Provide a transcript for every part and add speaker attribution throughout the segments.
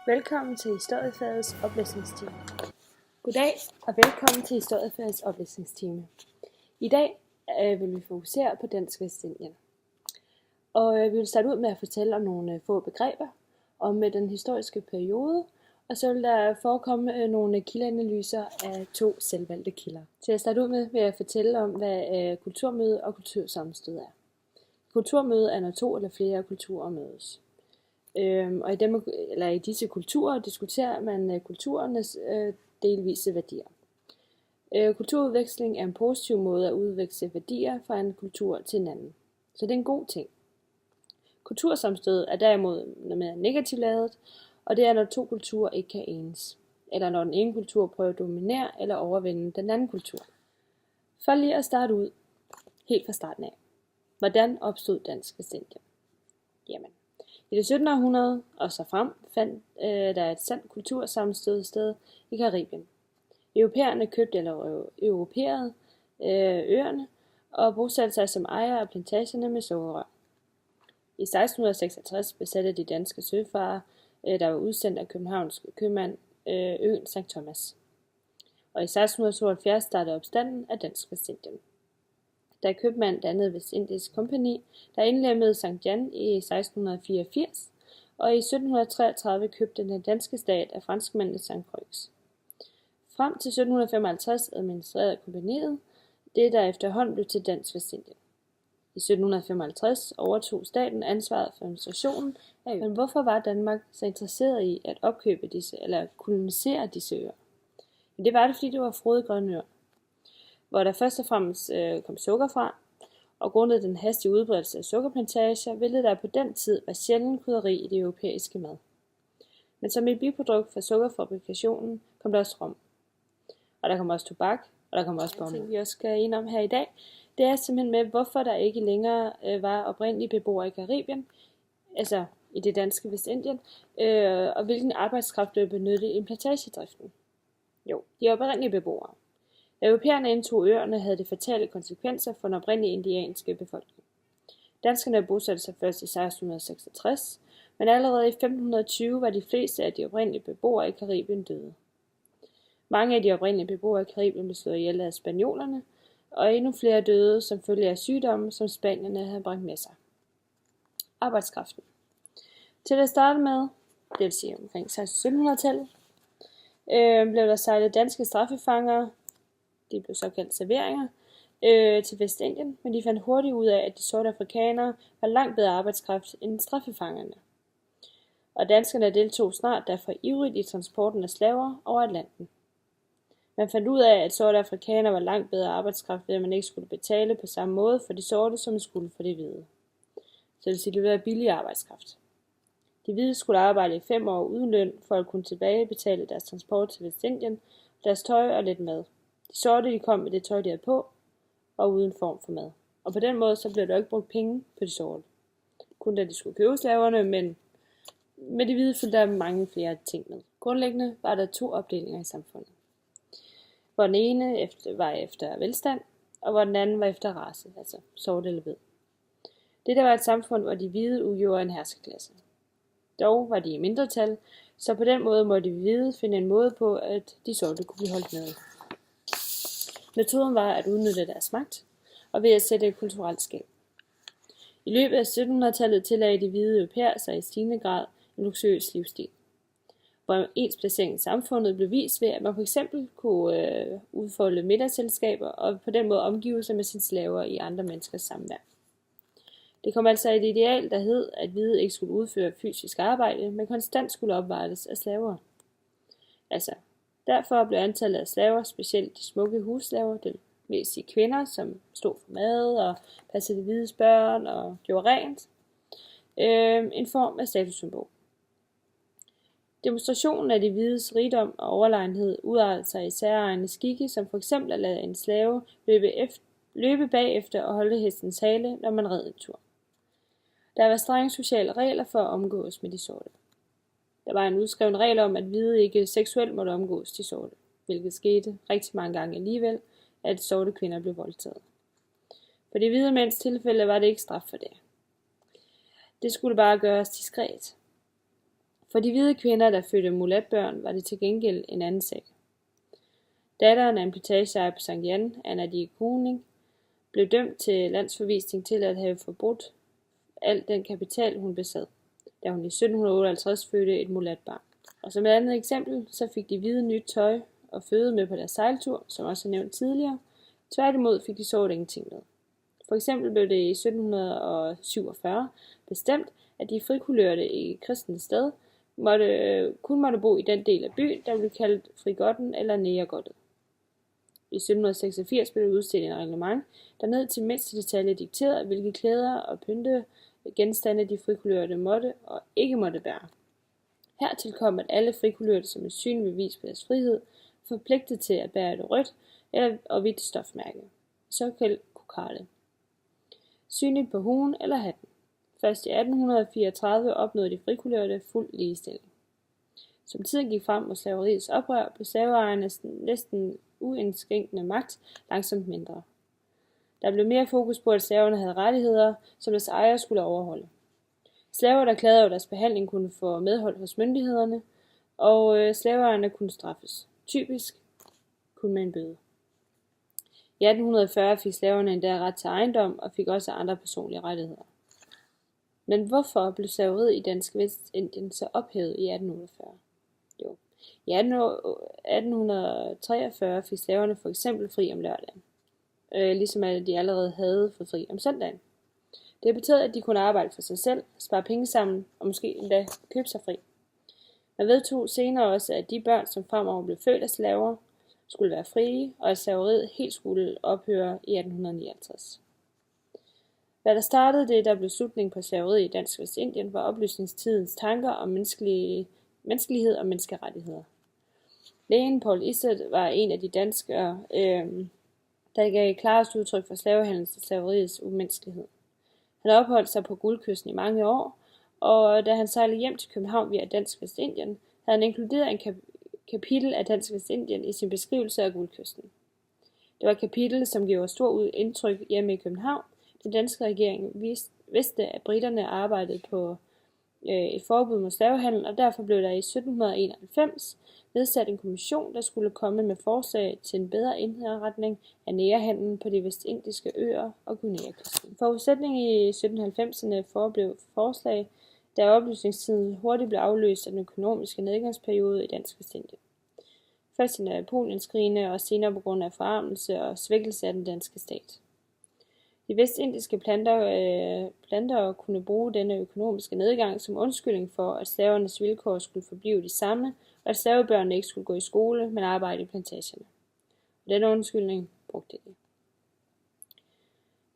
Speaker 1: Velkommen til historiefagets oplæsningstime. Goddag og velkommen til historiefagets oplæsningstime. I dag vil vi fokusere på Dansk Vestindien. Og vi vil starte ud med at fortælle om nogle få begreber om den historiske periode, og så vil der forekomme nogle kildeanalyser af 2 selvvalgte kilder. Til at starte ud med vil jeg fortælle om, hvad kulturmøde og kultursammenstød er. Kulturmøde er, når 2 eller flere kulturer mødes. Og i disse kulturer diskuterer man kulturernes delvise værdier. Kulturudveksling er en positiv måde at udveksle værdier fra en kultur til en anden. Så det er en god ting. Kultursammenstød er derimod noget mere negativt ladet, og det er, når 2 kulturer ikke kan enes, eller når den ene kultur prøver at dominere eller overvinde den anden kultur. For lige at starte ud helt fra starten af. Hvordan opstod Dansk Vestindien? Jamen, i det 17. århundrede og så frem fandt der et sandt kultursammenstød sted i Karibien. Europæerne købte eller europæerede øerne og bosatte sig som ejere af plantagerne med sukkerrør. I 1666 besatte de danske søfarere, der var udsendt af københavnske købmand, øen St. Thomas. Og i 1672 startede opstanden af Dansk Vestindien. Da købmand dannede Vestindisk Kompagni, der indlemmede Sankt Jan i 1684, og i 1733 købte den danske stat af franskmændene Sankt Croix. Frem til 1755 administrerede kompagniet det, der efterhånden blev til Dansk Vestindien. I 1755 overtog staten ansvaret for administrationen af øen. Men hvorfor var Danmark så interesseret i at opkøbe disse, eller kolonisere disse øer? Men det var det, fordi det var frodige grønne øer, hvor der først og fremmest kom sukker fra, og grundet den hastige udbredelse af sukkerplantager, ville der på den tid være sjældent krydderi i det europæiske mad. Men som et biprodukt fra sukkerfabrikationen kom der også rom. Og der kom også tobak, og der kom også bomuld. Det vi også skal ind om her i dag, det er simpelthen med, hvorfor der ikke længere var oprindelige beboere i Karibien, altså i det danske Vestindien, og hvilken arbejdskraft blev benyttet i plantagedriften. Jo, de oprindelige beboere. Da europæerne indtog øerne, havde det fatale konsekvenser for den oprindelige indianske befolkning. Danskerne bosatte sig først i 1666, men allerede i 1520 var de fleste af de oprindelige beboere i Karibien døde. Mange af de oprindelige beboere i Karibien blev slået ihjel af spanjolerne, og endnu flere døde som følge af sygdomme, som spanierne havde bragt med sig. Arbejdskraften. Til at starte med, det vil sige omkring 1600-tallet, blev der sejlet danske straffefanger, de blev såkaldt serveringer, til Vestindien, men de fandt hurtigt ud af, at de sorte afrikanere var langt bedre arbejdskraft end straffefangerne. Og danskerne deltog snart derfor ivrigt i transporten af slaver over Atlanten. Man fandt ud af, at sorte afrikanere var langt bedre arbejdskraft, ved at man ikke skulle betale på samme måde for de sorte, som man skulle for de hvide. Så det vil sige, at det ville være billig arbejdskraft. De hvide skulle arbejde i 5 år uden løn, for at kunne tilbagebetale deres transport til Vestindien, deres tøj og lidt mad. De sorte de kom med det tøj, de havde på, og uden form for mad. Og på den måde så blev der ikke brugt penge på de sorte. Kun da de skulle købe slaverne, men med de hvide fulgte der mange flere ting med. Grundlæggende var der 2 opdelinger i samfundet. Hvor den ene var efter velstand, og hvor den anden var efter race, altså sort eller hvid. Det der var et samfund, hvor de hvide udgjorde en herskerklasse. Dog var de i mindretal, så på den måde måtte de hvide finde en måde på, at de sorte kunne blive holdt nede. Metoden var at udnytte deres magt, og ved at sætte et kulturelt skel. I løbet af 1700-tallet tillagde de hvide europæere sig i stigende grad en luksuriøs livsstil, hvor ens placering i samfundet blev vist ved, at man f.eks. kunne udfolde middagsselskaber og på den måde omgive sig med sine slaver i andre menneskers samvær. Det kom altså et ideal, der hed, at hvide ikke skulle udføre fysisk arbejde, men konstant skulle opvartes af slaver. Altså, derfor blev antallet af slaver, specielt de smukke husslaver, det vil sige kvinder, som stod for mad og passede de hvides børn og gjorde rent, en form af statussymbol. Demonstrationen af de hvides rigdom og overlegenhed udartede sig i særegne skikke, som for eksempel at lade en slave løbe bagefter og holde hestens hale, når man red en tur. Der var strenge sociale regler for at omgås med de sorte. Der var en udskreven regel om, at hvide ikke seksuelt måtte omgås de sorte, hvilket skete rigtig mange gange alligevel, at sorte kvinder blev voldtaget. For de hvide mænds tilfælde var det ikke straf for det. Det skulle bare gøres diskret. For de hvide kvinder, der fødte mulatbørn, var det til gengæld en anden sag. Datteren af en plantageejer på Sankt Jan, Anna de Kooning, blev dømt til landsforvisning til at have forbrudt al den kapital, hun besad, da hun i 1758 fødte et mulatbarn. Og som et andet eksempel, så fik de hvide nyt tøj og føde med på deres sejltur, som også er nævnt tidligere. Tværtimod fik de sorte ingenting med. For eksempel blev det i 1747 bestemt, at de frikulørte i kristens sted kun måtte bo i den del af byen, der blev kaldt frigotten eller negergottet. I 1786 blev der udstedt en reglement, der ned til mindste detalje dikterede, hvilke klæder og pynte genstande de frikulørte måtte og ikke måtte bære. Hertil kom, at alle frikulørte som et synligt bevis på deres frihed, forpligtet til at bære et rødt og hvidt stofmærke, såkaldt kokarde, synligt på huen eller hatten. Først i 1834 opnåede de frikulørte fuld ligestilling. Som tiden gik frem mod slaveriets oprør, blev slaveejernes næsten uindskrænkende magt langsomt mindre. Der blev mere fokus på, at slaverne havde rettigheder, som deres ejere skulle overholde. Slaver, der klagede over deres behandling, kunne få medhold hos myndighederne, og slaveejerne kunne straffes. Typisk kun med en bøde. I 1840 fik slaverne endda ret til ejendom og fik også andre personlige rettigheder. Men hvorfor blev slaveriet i Dansk Vestindien så ophævet i 1848? Jo, i 1843 fik slaverne for eksempel fri om lørdagen, ligesom at de allerede havde fået fri om søndagen. Det betød, at de kunne arbejde for sig selv, spare penge sammen og måske endda købe sig fri. Man vedtog senere også, at de børn, som fremover blev født af slaver, skulle være frie, og at slaveriet helt skulle ophøre i 1859. Hvad der startede det, der blev slutningen på slaveriet i Dansk Vestindien, var oplysningstidens tanker om menneskelighed og menneskerettigheder. Lægen Paul Isset var en af de danskere, der gav klarest udtryk for slavehandlens og slaveriets umenneskelighed. Han opholdt sig på Guldkysten i mange år, og da han sejlede hjem til København via Dansk Vestindien, havde han inkluderet en kapitel af Dansk Vestindien i sin beskrivelse af Guldkysten. Det var et kapitel, som gjorde stor indtryk hjemme i København. Den danske regering vidste, at briterne arbejdede på et forbud mod slavehandel, og derfor blev der i 1791 nedsat en kommission, der skulle komme med forslag til en bedre indretning af negerhandlen på de vestindiske øer og Guineakysten. Forudsætningen i 1790'erne forblev forslag, da oplysningstiden hurtigt blev afløst af den økonomiske nedgangsperiode i Dansk Vestindien. Først i Napoleonskrigene og senere på grund af forarmelse og svækkelse af den danske stat. De vestindiske planter kunne bruge denne økonomiske nedgang som undskyldning for, at slavernes vilkår skulle forblive de samme, og at slavebørnene ikke skulle gå i skole, men arbejde i plantagerne. Og denne undskyldning brugte de.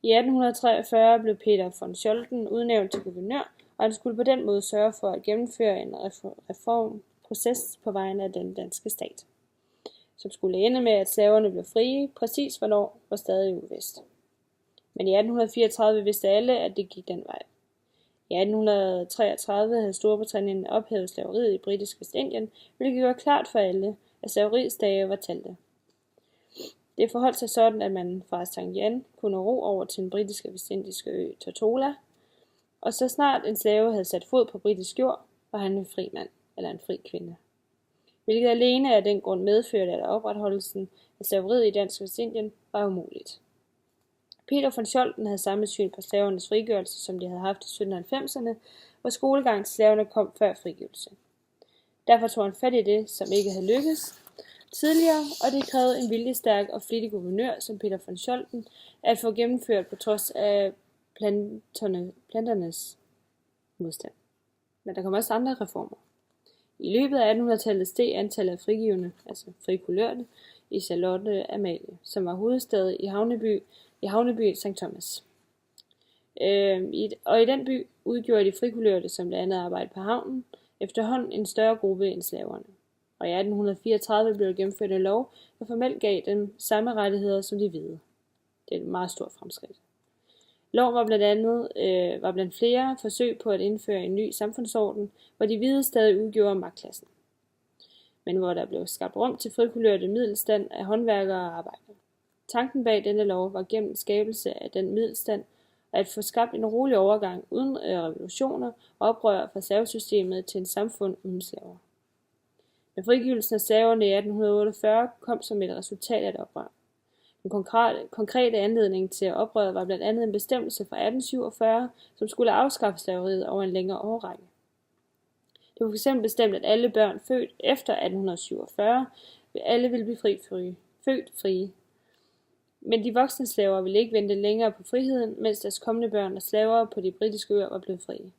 Speaker 1: I 1843 blev Peter von Scholten udnævnt til guvernør, og han skulle på den måde sørge for at gennemføre en reformproces på vegne af den danske stat, som skulle ende med, at slaverne blev frie. Præcis hvornår var stadig uvist. Men i 1834 vidste alle, at det gik den vej. I 1833 havde Storbritannien ophævet slaveriet i Britisk Vestindien, hvilket gjorde klart for alle, at slaveriets dage var talte. Det forholdt sig sådan, at man fra Sankt Jan kunne ro over til den britiske vestindiske ø Tortola, og så snart en slave havde sat fod på britisk jord, var han en fri mand eller en fri kvinde. Hvilket alene af den grund medførte, at opretholdelsen af slaveriet i Dansk Vestindien var umuligt. Peter von Scholten havde samme syn på slavernes frigørelse, som de havde haft i 1790'erne, hvor skolegang til slaverne kom før frigivelse. Derfor tog han fat i det, som ikke havde lykkes tidligere, og det krævede en viljestærk og flittig guvernør som Peter von Scholten at få gennemført på trods af planternes modstand. Men der kom også andre reformer. I løbet af 1800-tallet steg antallet af frigivne, altså frikulørte, i Charlotte Amalie, som var hovedstad i havnebyen St. Thomas. Og i den by udgjorde de frikulørte, som blandt andet arbejdede på havnen, efterhånden en større gruppe end slaverne. Og i 1834 blev der gennemført en lov, der formelt gav dem samme rettigheder som de hvide. Det er et meget stort fremskridt. Loven var blandt flere forsøg på at indføre en ny samfundsorden, hvor de hvide stadig udgjorde magtklassen, men hvor der blev skabt rum til frikulørte middelstand af håndværkere og arbejdere. Tanken bag denne lov var gennem skabelse af den middelstand at få skabt en rolig overgang uden revolutioner og oprør fra slavesystemet til et samfund uden slaver. Men frigivelsen af slaverne i 1848 kom som et resultat af et oprør. Den konkrete anledning til oprøret var blandt andet en bestemmelse fra 1847, som skulle afskaffe slaveriet over en længere årrække. Det var fx bestemt, at alle børn født efter 1847 alle ville blive født frie. Men de voksne slaver ville ikke vente længere på friheden, mens deres kommende børn og slaver på de britiske øer var blevet frie.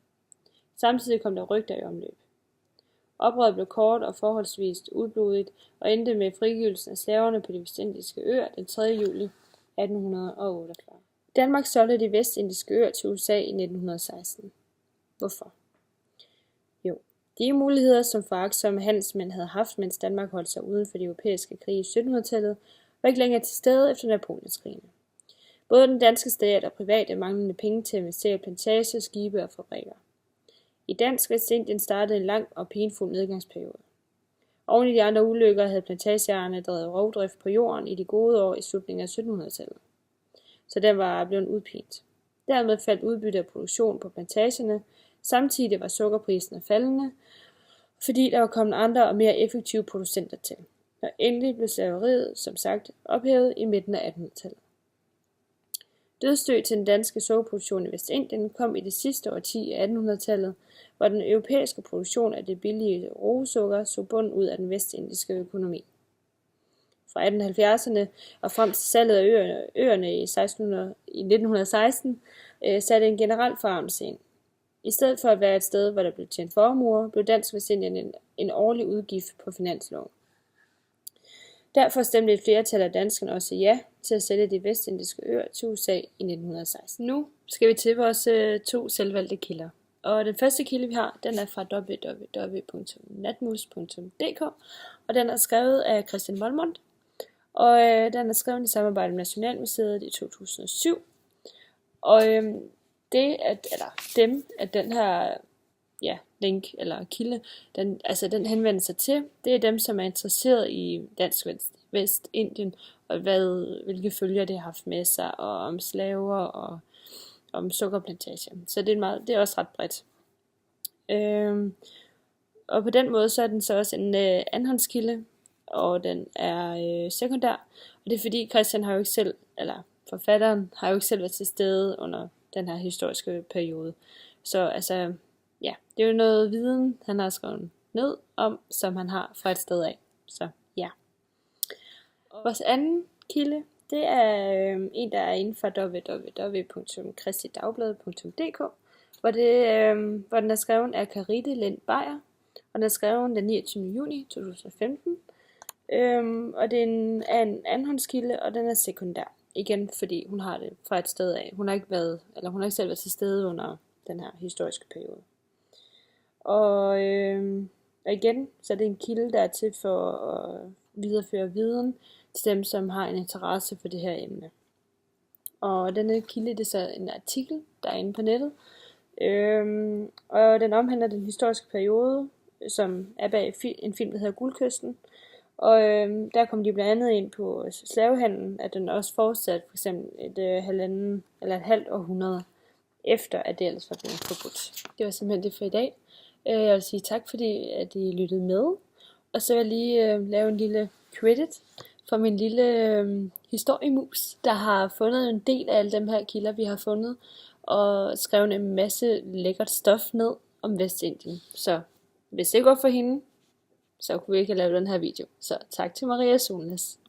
Speaker 1: Samtidig kom der rygter i omløb. Oprøret blev kort og forholdsvis udblodigt og endte med frigivelsen af slaverne på de vestindiske øer den 3. juli 1848. Danmark solgte de vestindiske øer til USA i 1916. Hvorfor? Jo, de muligheder, som foragtsomme handelsmænd havde haft, mens Danmark holdt sig uden for de europæiske krige i 1700-tallet, var ikke længere til stede efter Napoleonskrigene. Både den danske stat og private manglede penge til at investere i plantager, skibe og fabrikker. I Dansk Vestindien startede en lang og pinfuld nedgangsperiode. Oven i de andre ulykker havde plantageejerne drevet rovdrift på jorden i de gode år i slutningen af 1700-tallet. Så den var blevet udpint. Dermed faldt udbytte af produktion på plantagerne, samtidig var sukkerprisen faldende, fordi der var kommet andre og mere effektive producenter til. Og endelig blev slaveriet, som sagt, ophævet i midten af 1800-tallet. Dødsstød til den danske sukkerproduktion i Vestindien kom i det sidste årti af 1800-tallet, hvor den europæiske produktion af det billige roesukker så bunden ud af den vestindiske økonomi. Fra 1870'erne og frem til salget af øerne i 1916 satte en generel forarmelse ind. I stedet for at være et sted, hvor der blev tjent formuer, blev Dansk Vestindien en årlig udgift på finansloven. Derfor stemte et flertal af danskerne også ja til at sælge de vestindiske øer til USA i 1916. Nu skal vi til vores 2 selvvalgte kilder. Og den første kilde, vi har, den er fra www.natmus.dk, og den er skrevet af Christian Volmont, og den er skrevet i samarbejde med Nationalmuseet i 2007. Og den her link eller kilde, den henvender sig til, det er dem, som er interesseret i Dansk Vestindien, og hvilke følger det har haft med sig, og om slaver og om sukkerplantager. Så det er også ret bredt. Og på den måde så er den så også en andenhåndskilde, og den er sekundær. Og det er fordi Christian har jo ikke selv, eller forfatteren har jo ikke selv været til stede under den her historiske periode. Så det er jo noget viden, han har skrevet ned om, som han har fra et sted af. Så ja. Vores anden kilde, det er en, der er inden for www.christidagblad.dk, hvor den er skrevet af Carite Lind Beyer, og den er skrevet den 29. juni 2015. Og det er en andenhåndskilde, og den er sekundær. Igen, fordi hun har det fra et sted af. Hun har ikke selv været til stede under den her historiske periode. Og igen, så er det en kilde, der er til for at videreføre viden til dem, som har en interesse for det her emne. Og denne kilde, det er så en artikel, der er inde på nettet. Og den omhandler den historiske periode, som er bag en film, der hedder Guldkysten. Og der kom de blandt andet ind på slavehandlen, at den også fortsat for eksempel et halvt århundrede efter, at det ellers var blevet forbudt. Det var simpelthen det for i dag. Jeg vil sige tak, fordi at I lyttede med. Og så vil jeg lige lave en lille credit for min lille historiemus, der har fundet en del af alle dem her kilder, vi har fundet, og skrevet en masse lækkert stof ned om Vestindien. Så hvis det går for hende, så kunne vi ikke have lavet den her video. Så tak til Maria Solnes.